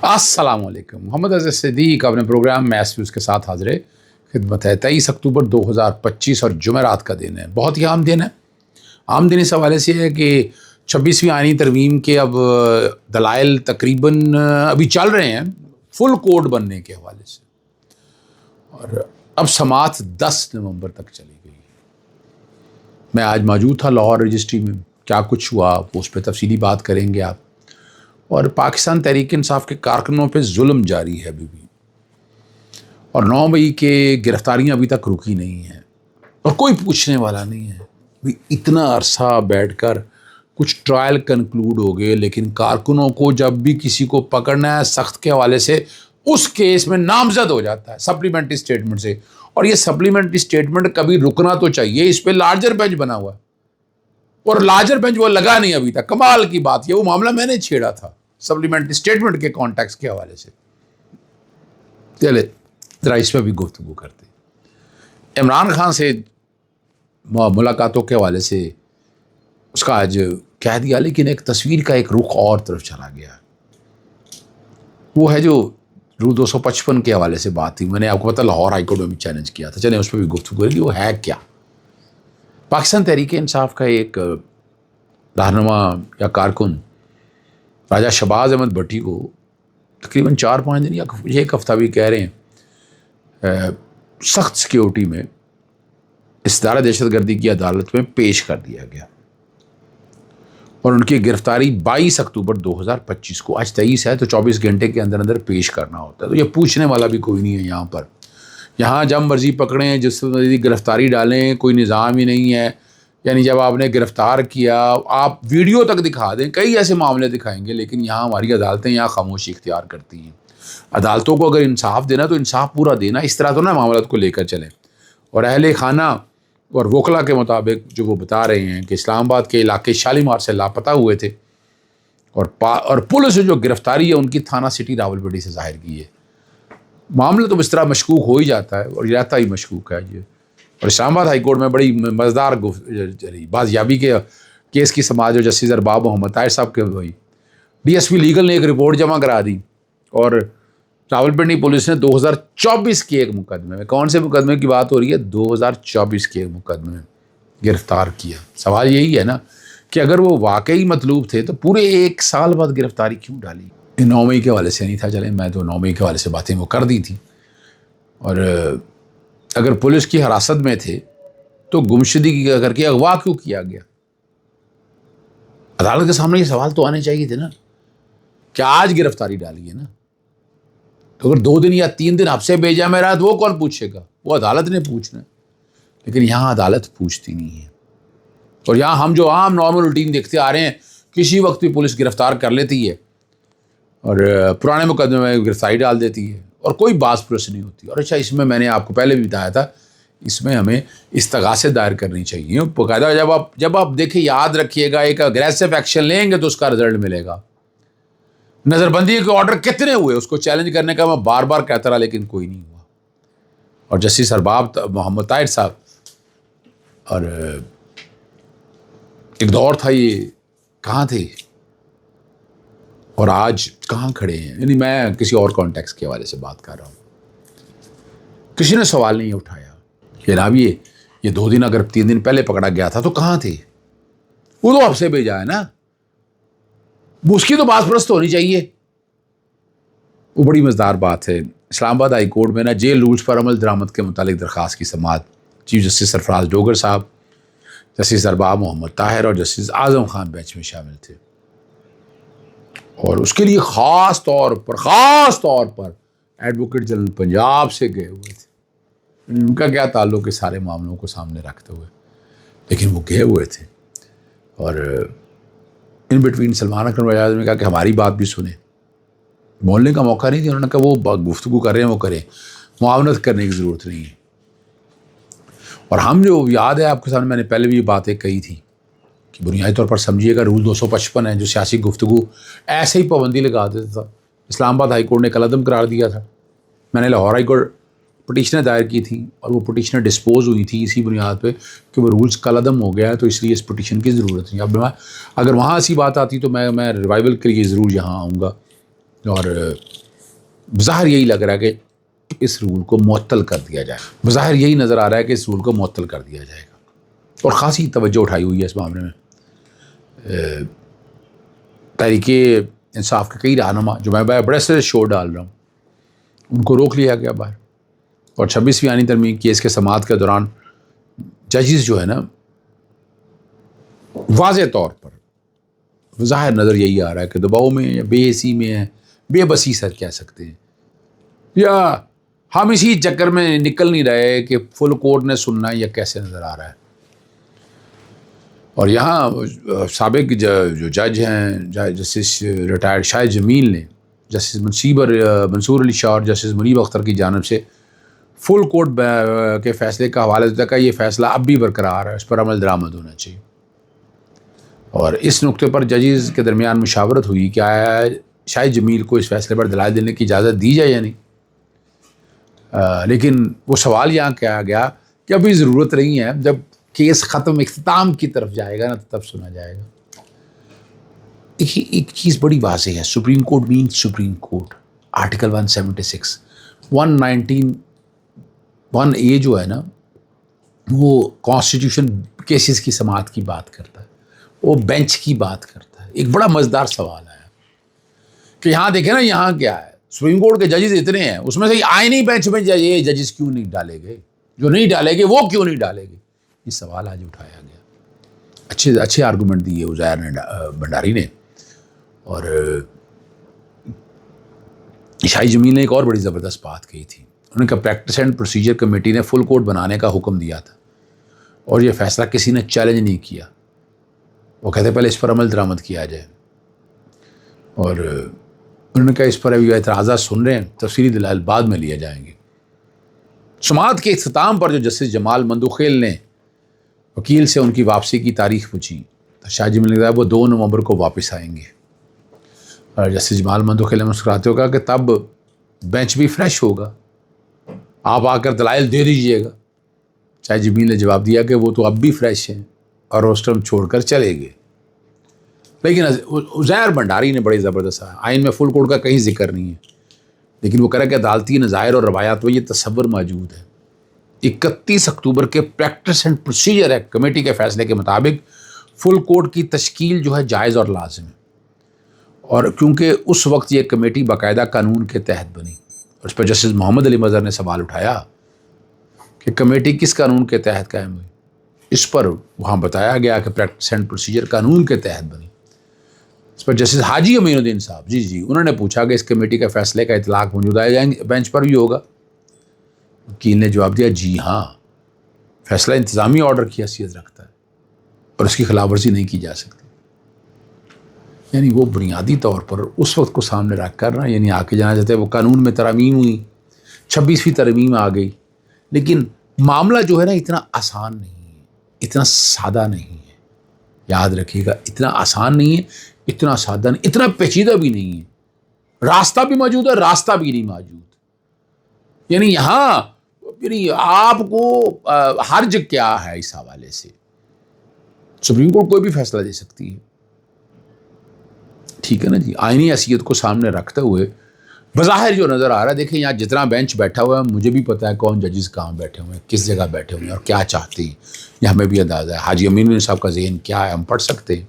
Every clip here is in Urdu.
السلام علیکم. محمد عزیز صدیق اپنے پروگرام میس ویوز کے ساتھ حاضر خدمت ہے. 23 اکتوبر 2025 اور جمعرات کا دن ہے. بہت ہی عام دن ہے. عام دن اس حوالے سے ہے کہ 26ویں آئینی ترمیم کے اب دلائل تقریباً ابھی چل رہے ہیں فل کوڈ بننے کے حوالے سے، اور اب سماعت 10 نومبر تک چلی گئی. میں آج موجود تھا لاہور رجسٹری میں. کیا کچھ ہوا اس پہ تفصیلی بات کریں گے آپ. اور پاکستان تحریک انصاف کے کارکنوں پہ ظلم جاری ہے ابھی بھی، اور 9 مئی کے گرفتاریاں ابھی تک رکی نہیں ہیں اور کوئی پوچھنے والا نہیں ہے. اتنا عرصہ بیٹھ کر کچھ ٹرائل کنکلوڈ ہو گئے، لیکن کارکنوں کو جب بھی کسی کو پکڑنا ہے سخت کے حوالے سے اس کیس میں نامزد ہو جاتا ہے سپلیمنٹری اسٹیٹمنٹ سے. اور یہ سپلیمنٹری اسٹیٹمنٹ کبھی رکنا تو چاہیے. اس پہ لارجر بینچ بنا ہوا ہے اور لارجر بینچ وہ لگا نہیں ابھی تک. کمال کی بات یہ وہ معاملہ میں نے چھیڑا تھا سپلیمنٹری اسٹیٹمنٹ کے کانٹیکس کے حوالے سے. چلے ذرا اس پہ بھی گفتگو کرتے. عمران خان سے ملاقاتوں کے حوالے سے اس کا آج کہہ دیا، لیکن ایک تصویر کا ایک رخ اور طرف چلا گیا. وہ ہے جو رو 255 کے حوالے سے بات تھی. میں نے آپ کو پتا لاہور ہائی کورٹ میں بھی چیلنج کیا تھا. چلیں اس پہ بھی گفتگو کریں گے. وہ ہے کیا؟ پاکستان تحریک انصاف کا ایک رہنما یا کارکن راجہ شہباز احمد بھٹی کو تقریباً 4-5 دن یا ایک ہفتہ بھی کہہ رہے ہیں سخت سیکیورٹی میں استدارہ دہشت گردی کی عدالت میں پیش کر دیا گیا، اور ان کی گرفتاری 22 اکتوبر 2025 کو. آج 23 ہے تو 24 گھنٹے کے اندر اندر پیش کرنا ہوتا ہے. تو یہ پوچھنے والا بھی کوئی نہیں ہے یہاں پر. یہاں جب مرضی پکڑیں، جس مرضی گرفتاری ڈالیں، کوئی نظام ہی نہیں ہے. یعنی جب آپ نے گرفتار کیا آپ ویڈیو تک دکھا دیں، کئی ایسے معاملے دکھائیں گے، لیکن یہاں ہماری عدالتیں یہاں خاموشی اختیار کرتی ہیں. عدالتوں کو اگر انصاف دینا تو انصاف پورا دینا. اس طرح تو نہ معاملات کو لے کر چلیں. اور اہل خانہ اور وکلا کے مطابق جو وہ بتا رہے ہیں کہ اسلام آباد کے علاقے شالیمار سے لاپتہ ہوئے تھے، اور پولیس نے جو گرفتاری ہے ان کی تھانہ سٹی راولپنڈی سے ظاہر کی ہے. معاملہ تو اس طرح مشکوک ہو ہی جاتا ہے اور رہتا ہی مشکوک ہے یہ. اور اسلام آباد ہائی کورٹ میں بڑی مزیدار بازیابی کے کیس کی سماعت جو جسٹس ارباب محمد طاہر صاحب کے ہوئی. ڈی ایس پی لیگل نے ایک رپورٹ جمع کرا دی، اور راولپنڈی پولیس نے 2024 کے ایک مقدمے میں، کون سے مقدمے کی بات ہو رہی ہے؟ 2024 کے ایک مقدمے میں گرفتار کیا. سوال یہی ہے نا کہ اگر وہ واقعی مطلوب تھے تو پورے 1 سال بعد گرفتاری کیوں ڈالی؟ 9 مئی کے حوالے سے نہیں تھا. چلیں میں تو 9 مئی کے حوالے سے باتیں وہ کر دی تھی. اور اگر پولیس کی حراست میں تھے تو گمشدگی کر کے اغوا کیوں کیا گیا؟ عدالت کے سامنے یہ سوال تو آنے چاہیے تھے نا کہ آج گرفتاری ڈالی ہے نا، تو اگر 2 دن یا 3 دن آپ سے بھیجا میں رہا تو وہ کون پوچھے گا؟ وہ عدالت نے پوچھنا ہے. لیکن یہاں عدالت پوچھتی نہیں ہے. اور یہاں ہم جو عام نارمل روٹین دیکھتے آ رہے ہیں، کسی وقت بھی پولیس گرفتار کر لیتی ہے اور پرانے مقدمے میں گرفتاری ڈال دیتی ہے اور کوئی باز پرس نہیں ہوتی. اور اچھا اس میں میں نے آپ کو پہلے بھی بتایا تھا، اس میں ہمیں استغاثے دائر کرنی چاہیے باقاعدہ. جب آپ دیکھیں، یاد رکھیے گا، ایک اگریسو ایکشن لیں گے تو اس کا رزلٹ ملے گا. نظر بندی کے آرڈر کتنے ہوئے اس کو چیلنج کرنے کا میں بار بار کہتا رہا، لیکن کوئی نہیں ہوا. اور جسٹس ارباب محمد طاہر صاحب، اور ایک دور تھا یہ، کہاں تھے اور آج کہاں کھڑے ہیں؟ یعنی میں کسی اور کانٹیکس کے حوالے سے بات کر رہا ہوں. کسی نے سوال نہیں اٹھایا کہ جناب یہ 2 دن اگر 3 دن پہلے پکڑا گیا تھا تو کہاں تھے؟ وہ تو آپ سے بھیجا ہے نا، اس کی تو باز پرست ہونی چاہیے. وہ بڑی مزیدار بات ہے. اسلام آباد ہائی کورٹ میں نا جیل رولز پر عمل درآمد کے متعلق درخواست کی سماعت چیف جسٹس سرفراز ڈوگر صاحب، جسٹس ارباب محمد طاہر اور جسٹس اعظم خان بینچ میں شامل تھے. اور اس کے لیے خاص طور پر ایڈوکیٹ جنرل پنجاب سے گئے ہوئے تھے. ان کا کیا تعلق ہے سارے معاملوں کو سامنے رکھتے ہوئے، لیکن وہ گئے ہوئے تھے. اور ان بٹوین سلمان اکرم وزیر اعظم نے کہا کہ ہماری بات بھی سنیں. بولنے کا موقع نہیں دیا. انہوں نے کہا وہ گفتگو کر رہے ہیں وہ کریں، معاونت کرنے کی ضرورت نہیں ہے. اور ہم جو یاد ہے آپ کے سامنے میں نے پہلے بھی یہ باتیں کہی تھی کہ بنیادی طور پر سمجھیے گا رول 255 ہے جو سیاسی گفتگو ایسے ہی پابندی لگا دیتا تھا. اسلام آباد ہائی کورٹ نے کالعدم قرار دیا تھا. میں نے لاہور ہائی کورٹ پٹیشنیں دائر کی تھیں اور وہ پٹیشنیں ڈسپوز ہوئی تھیں اسی بنیاد پہ کہ وہ رولز کالعدم ہو گیا ہے، تو اس لیے اس پٹیشن کی ضرورت نہیں. اب اگر وہاں ایسی بات آتی تو میں ریوائول کے لیے ضرور یہاں آؤں گا. اور بظاہر یہی لگ رہا ہے کہ اس رول کو معطل کر دیا جائے، بظاہر یہی نظر آ رہا ہے کہ اس رول کو معطل کر دیا جائے گا، اور خاصی توجہ اٹھائی ہوئی ہے اس معاملے میں۔ تحریک انصاف کے کئی رہنما جو میں بڑے سے شور ڈال رہا ہوں، ان کو روک لیا گیا باہر، اور 26ویں آئینی ترمیم کیس کے سماعت کے دوران ججز جو ہے نا، واضح طور پر ظاہر نظر یہی آ رہا ہے کہ دباؤ میں یا بے حسی میں ہے، بے بسی سر کہہ سکتے ہیں، یا ہم اسی چکر میں نکل نہیں رہے کہ فل کورٹ نے سننا ہے یا کیسے نظر آ رہا ہے۔ اور یہاں سابق جو جج ہیں، جسٹس ریٹائرڈ شاہد جمیل نے جسٹس منصور علی شاہ اور جسٹس منیب اختر کی جانب سے فل کورٹ کے فیصلے کا حوالہ دیتا کہ یہ فیصلہ اب بھی برقرار ہے، اس پر عمل درآمد ہونا چاہیے، اور اس نقطے پر ججز کے درمیان مشاورت ہوئی کہ آیا شاہد جمیل کو اس فیصلے پر دلائل دینے کی اجازت دی جائے یا نہیں۔ لیکن وہ سوال یہاں کیا گیا کہ ابھی ضرورت نہیں ہے، جب کیس ختم اختتام کی طرف جائے گا نا تب سنا جائے گا۔ دیکھیے ایک چیز بڑی واضح ہے، supreme court means supreme court, article 176 191A جو ہے نا، وہ کانسٹیٹیوشن کیسز کی سماعت کی بات کرتا ہے، وہ بینچ کی بات کرتا ہے۔ ایک بڑا مزیدار سوال ہے کہ یہاں دیکھیں نا، یہاں کیا ہے، سپریم کورٹ کے ججز اتنے ہیں، اس میں سے آئینی بینچ میں یہ ججز کیوں نہیں ڈالے گئے، جو نہیں ڈالے گئے وہ کیوں نہیں ڈالے گئے، یہ سوال آج اٹھایا گیا۔ اچھے آرگومنٹ دیے عزیر بھنڈاری نے، اور شاہد جمیل نے ایک اور بڑی زبردست بات کہی تھی، انہوں نے کہا پریکٹس اینڈ پروسیجر کمیٹی نے فل کورٹ بنانے کا حکم دیا تھا اور یہ فیصلہ کسی نے چیلنج نہیں کیا، وہ کہتے پہلے اس پر عمل درآمد کیا جائے، اور انہوں نے کہا اس پر ابھی اعتراضات سن رہے ہیں، تفصیلی دلائل بعد میں لیے جائیں گے۔ سماعت کے اختتام پر جو جسٹس جمال مندوخیل نے وکیل سے ان کی واپسی کی تاریخ پوچھی تو شاہد جمیل نے کہا وہ 2 نومبر کو واپس آئیں گے، اور جسٹس جمال مندوخیل نے مسکراتے ہوئے کہا کہ تب بینچ بھی فریش ہوگا، آپ آ کر دلائل دے دیجئے گا۔ شاہد جمیل نے جواب دیا کہ وہ تو اب بھی فریش ہیں اور روسٹرم چھوڑ کر چلے گئے۔ لیکن عزیر بھنڈاری نے بڑی زبردست آئین میں فل کورٹ کا کہیں ذکر نہیں ہے، لیکن وہ کہہ رہا ہے کہ عدالتی نظائر اور روایات میں یہ تصور موجود ہے۔ 31 اکتوبر کے practice and procedure act committee کے فیصلے کے مطابق فل کورٹ کی تشکیل جو ہے جائز اور لازم ہے، اور کیونکہ اس وقت یہ کمیٹی باقاعدہ قانون کے تحت بنی، اور اس پر جسٹس محمد علی مظہر نے سوال اٹھایا کہ کمیٹی کس قانون کے تحت قائم ہوئی، اس پر وہاں بتایا گیا کہ پریکٹس اینڈ پروسیجر قانون کے تحت بنی۔ اس پر جسٹس حاجی امین الدین صاحب جی انہوں نے پوچھا کہ اس کمیٹی کے فیصلے کا اطلاق موجودہ بینچ پر بھی ہوگا؟ وکیل نے جواب دیا جی ہاں، فیصلہ انتظامی آرڈر کی حیثیت رکھتا ہے اور اس کی خلاف ورزی نہیں کی جا سکتی۔ یعنی وہ بنیادی طور پر اس وقت کو سامنے رکھ کر نا، یعنی آ کے جانا چاہتے ہیں وہ قانون میں ترامیم ہوئی، 26ویں ترمیم آ گئی، لیکن معاملہ جو ہے نا اتنا آسان نہیں ہے، اتنا سادہ نہیں ہے، یاد رکھیے گا، اتنا آسان نہیں ہے، اتنا سادہ نہیں، اتنا پیچیدہ بھی نہیں ہے، راستہ بھی موجود ہے، راستہ بھی نہیں موجود۔ یعنی یہاں یعنی آپ کو حرج کیا ہے اس حوالے سے؟ سپریم کورٹ کوئی بھی فیصلہ دے سکتی ہے، ٹھیک ہے نا جی، آئینی حیثیت کو سامنے رکھتے ہوئے بظاہر جو نظر آ رہا ہے، دیکھیں یہاں جتنا بینچ بیٹھا ہوا ہے، مجھے بھی پتا ہے کون ججز کہاں بیٹھے ہوئے ہیں، کس جگہ بیٹھے ہوئے ہیں اور کیا چاہتے ہیں، یہ ہمیں بھی اندازہ ہے۔ حاجی امین الدین صاحب کا ذہن کیا ہے ہم پڑھ سکتے ہیں،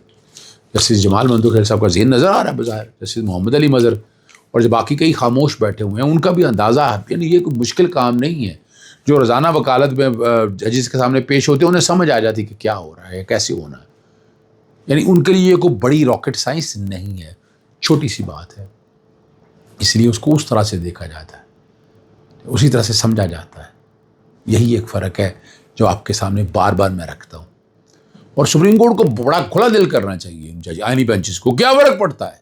جسٹس جمال مندوخیل صاحب کا ذہن نظر آ رہا ہے بظاہر، جسٹس محمد علی مظہر اور جو باقی کئی خاموش بیٹھے ہوئے ہیں ان کا بھی اندازہ ہے۔ یعنی یہ کوئی مشکل کام نہیں ہے، جو روزانہ وکالت میں ججز کے سامنے پیش ہوتے ہیں انہیں سمجھ آ جاتی کہ کیا ہو رہا ہے، کیسے ہونا ہے۔ یعنی ان کے لیے یہ کوئی بڑی راکٹ سائنس نہیں ہے، چھوٹی سی بات ہے، اس لیے اس کو اس طرح سے دیکھا جاتا ہے، اسی طرح سے سمجھا جاتا ہے۔ یہی ایک فرق ہے جو آپ کے سامنے بار بار میں رکھتا ہوں، اور سپریم کورٹ کو بڑا کھلا دل کرنا چاہیے جج آئینی بینچز کو۔ کیا فرق پڑتا ہے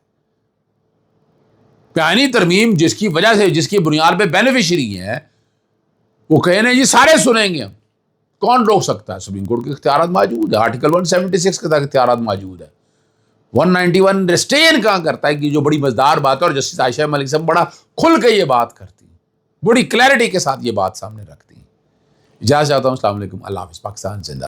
کہ آئینی ترمیم جس کی وجہ سے، جس کی بنیاد پہ بینیفیشری ہیں، وہ کہیں نا جی سارے سنیں گے ہم، کون روک سکتا ہے؟ سپریم کورٹ کے اختیارات موجود ہے، آرٹیکل 176 کے تحت اختیارات موجود ہے۔ 191 ریسٹین کہاں کرتا ہے کہ جو بڑی مزدار بات ہے، اور جسٹس عائشہ ملک صاحب بڑا کھل کے یہ بات کرتی ہیں، بڑی کلیئرٹی کے ساتھ یہ بات سامنے رکھتی ہیں۔ اجازت چاہتا ہوں، السلام علیکم، اللہ حافظ، پاکستان زندہ۔